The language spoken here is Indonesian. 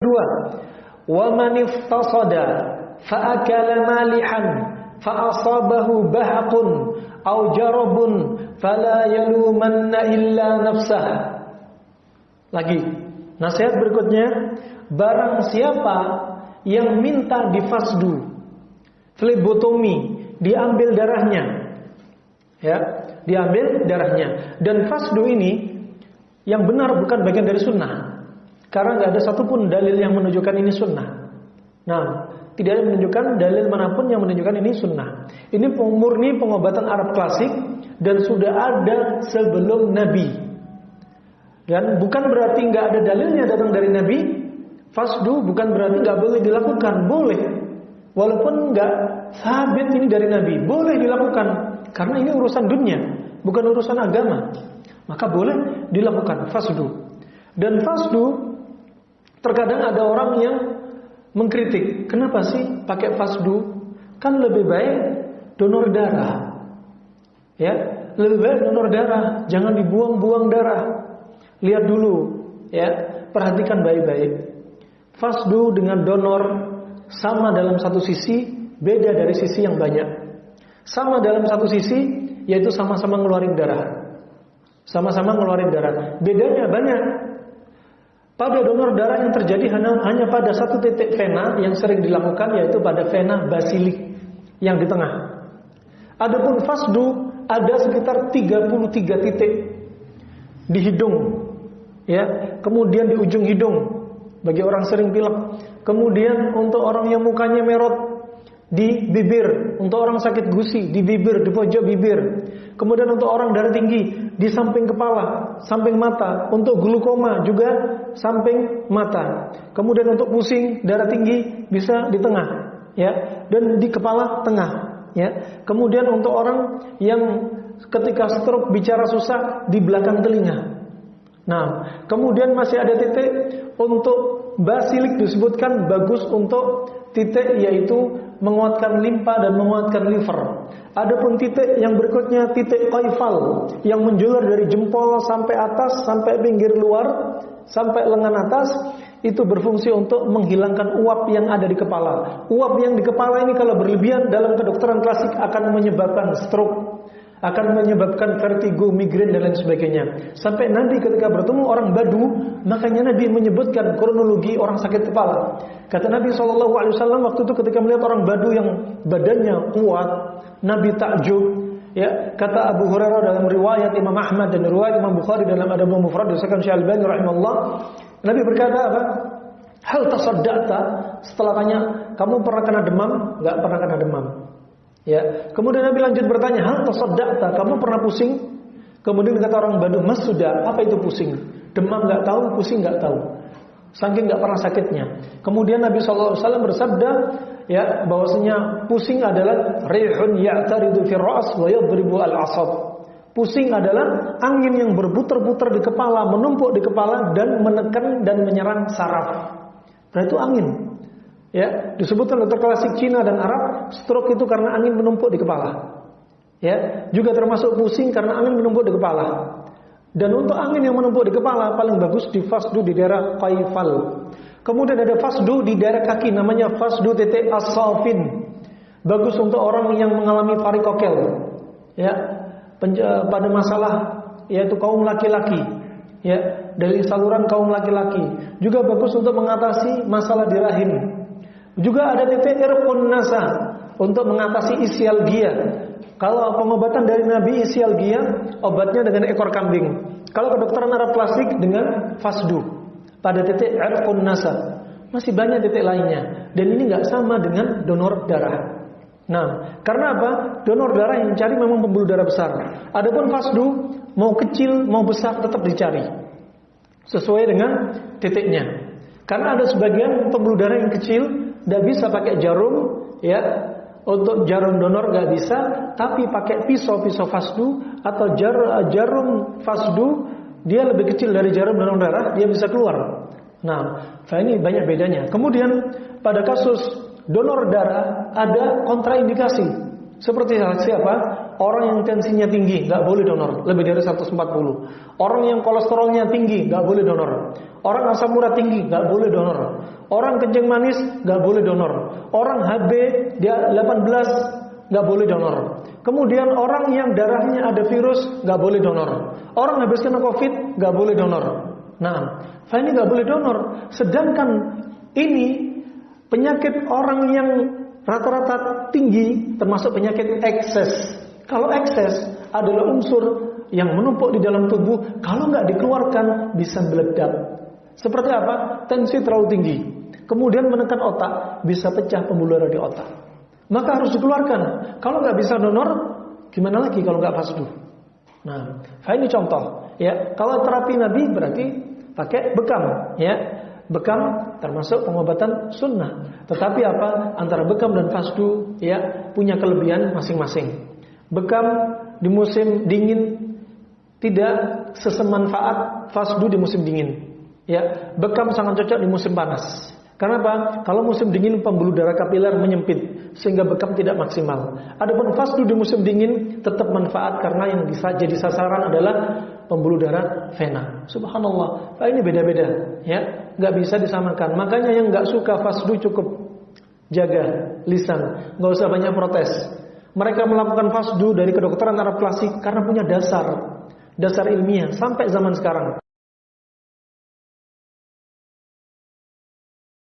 Dua, wa man iftasada fa akala malihan fa asabahu bahaqun aw jarabun fala yalumanna illa nafsah. Lagi, nasihat berikutnya, barang siapa yang minta difasdu, flebotomi, diambil darahnya, ya, diambil darahnya. Dan fasdu ini yang benar bukan bagian dari sunnah, karena nggak ada satupun dalil yang menunjukkan ini sunnah. Nah, tidak ada menunjukkan dalil manapun yang menunjukkan ini sunnah. Ini murni pengobatan Arab klasik dan sudah ada sebelum Nabi. Dan bukan berarti nggak ada dalilnya datang dari Nabi. Fasdu bukan berarti nggak boleh dilakukan, boleh. Walaupun nggak sabit ini dari Nabi, boleh dilakukan karena ini urusan dunia, bukan urusan agama. Maka boleh dilakukan fasdu. Dan fasdu terkadang ada orang yang mengkritik, kenapa sih pakai fasdu? Kan lebih baik donor darah. Ya, lebih baik donor darah, jangan dibuang-buang darah. Lihat dulu, ya, perhatikan baik-baik. Fasdu dengan donor sama dalam satu sisi, beda dari sisi yang banyak. Sama dalam satu sisi, yaitu sama-sama ngeluarin darah. Sama-sama ngeluarin darah. Bedanya banyak. Pada donor darah yang terjadi hanya pada satu titik vena yang sering dilakukan, yaitu pada vena basilik yang di tengah. Adapun fasdu ada sekitar 33 titik di hidung. Ya, kemudian di ujung hidung bagi orang sering pilek. Kemudian untuk orang yang mukanya merot di bibir, untuk orang sakit gusi di bibir, di pojok bibir. Kemudian untuk orang darah tinggi di samping kepala, samping mata. Untuk glukoma juga samping mata. Kemudian untuk pusing darah tinggi bisa di tengah, ya, dan di kepala tengah, ya. Kemudian untuk orang yang ketika stroke bicara susah di belakang telinga. Nah, kemudian masih ada titik untuk basilik disebutkan bagus untuk titik yaitu menguatkan limpa dan menguatkan liver. Adapun titik yang berikutnya titik qaifal yang menjular dari jempol sampai atas, sampai pinggir luar, sampai lengan atas, itu berfungsi untuk menghilangkan uap yang ada di kepala. Uap yang di kepala ini kalau berlebihan dalam kedokteran klasik akan menyebabkan stroke, akan menyebabkan vertigo, migrain dan lain sebagainya. Sampai Nabi ketika bertemu orang Badu, makanya Nabi menyebutkan kronologi orang sakit kepala. Kata Nabi SAW waktu itu ketika melihat orang Badu yang badannya kuat, Nabi takjub. Ya, kata Abu Hurairah dalam riwayat Imam Ahmad dan riwayat Imam Bukhari dalam Adabul Mufrad disebutkan Syekh Al-Albani rahimahullah, Nabi berkata apa? Hal tasaddaqta? Setelah tanya, kamu pernah kena demam? Enggak pernah kena demam. Ya, kemudian Nabi lanjut bertanya, hal tasaddaqta? Kamu pernah pusing? Kemudian kata orang Badu, Mas sudah, apa itu pusing? Demam enggak tahu, pusing enggak tahu. Saking enggak pernah sakitnya. Kemudian Nabi SAW bersabda, ya, bahwasanya pusing adalah rihun ya'taridu fi ra's wa yadribu al-'asab. Pusing adalah angin yang berputar-putar di kepala, menumpuk di kepala dan menekan dan menyerang saraf. Nah, itu angin. Ya, disebutkan dokter klasik Cina dan Arab, stroke itu karena angin menumpuk di kepala. Ya, juga termasuk pusing karena angin menumpuk di kepala. Dan untuk angin yang menumpuk di kepala paling bagus di fasdu di daerah qaifal. Kemudian ada fasdu di daerah kaki namanya fasdu titik as-safin. Bagus untuk orang yang mengalami varikokel. Ya, pada masalah yaitu kaum laki-laki. Ya, dari saluran kaum laki-laki. Juga bagus untuk mengatasi masalah di rahim. Juga ada titik irqun nasa untuk mengatasi isialgia. Kalau pengobatan dari Nabi isialgia, obatnya dengan ekor kambing. Kalau kedokteran Arab klasik dengan fasdu pada titik irqun nasa. Masih banyak titik lainnya. Dan ini nggak sama dengan donor darah. Nah, karena apa? Donor darah yang dicari memang pembuluh darah besar. Adapun fasdu mau kecil mau besar tetap dicari sesuai dengan titiknya. Karena ada sebagian pembuluh darah yang kecil tidak bisa pakai jarum, ya, untuk jarum donor nggak bisa, tapi pakai pisau fasdu atau jarum fasdu, dia lebih kecil dari jarum donor darah, dia bisa keluar. Nah, ini banyak bedanya. Kemudian pada kasus donor darah ada kontraindikasi. Seperti siapa? orang yang tensinya tinggi nggak boleh donor lebih dari 140. Orang yang kolesterolnya tinggi nggak boleh donor. Orang asam urat tinggi nggak boleh donor. Orang kencing manis nggak boleh donor. Orang HB dia 18 nggak boleh donor. Kemudian orang yang darahnya ada virus nggak boleh donor. Orang habis kena COVID nggak boleh donor. Nah, ini nggak boleh donor. Sedangkan ini penyakit orang yang rata-rata tinggi, termasuk penyakit ekses. Kalau ekses adalah unsur yang menumpuk di dalam tubuh, kalau nggak dikeluarkan bisa meledak. Seperti apa? Tensi terlalu tinggi, kemudian menekan otak, bisa pecah pembuluh darah di otak. Maka harus dikeluarkan. Kalau nggak bisa donor, gimana lagi kalau nggak fasdu? Nah, ini contoh. Ya, kalau terapi Nabi berarti pakai bekam. Ya, bekam termasuk pengobatan sunnah. Tetapi apa? Antara bekam dan fasdu ya punya kelebihan masing-masing. Bekam di musim dingin tidak sesemanfaat fasdu di musim dingin. Ya, bekam sangat cocok di musim panas. Kenapa? Kalau musim dingin pembuluh darah kapiler menyempit sehingga bekam tidak maksimal. Adapun fasdu di musim dingin tetap manfaat karena yang bisa jadi sasaran adalah pembuluh darah vena. Subhanallah. Ini beda-beda, ya, nggak bisa disamakan. Makanya yang nggak suka fasdu cukup jaga lisan, nggak usah banyak protes. Mereka melakukan fasdu dari kedokteran Arab klasik karena punya dasar ilmiah sampai zaman sekarang.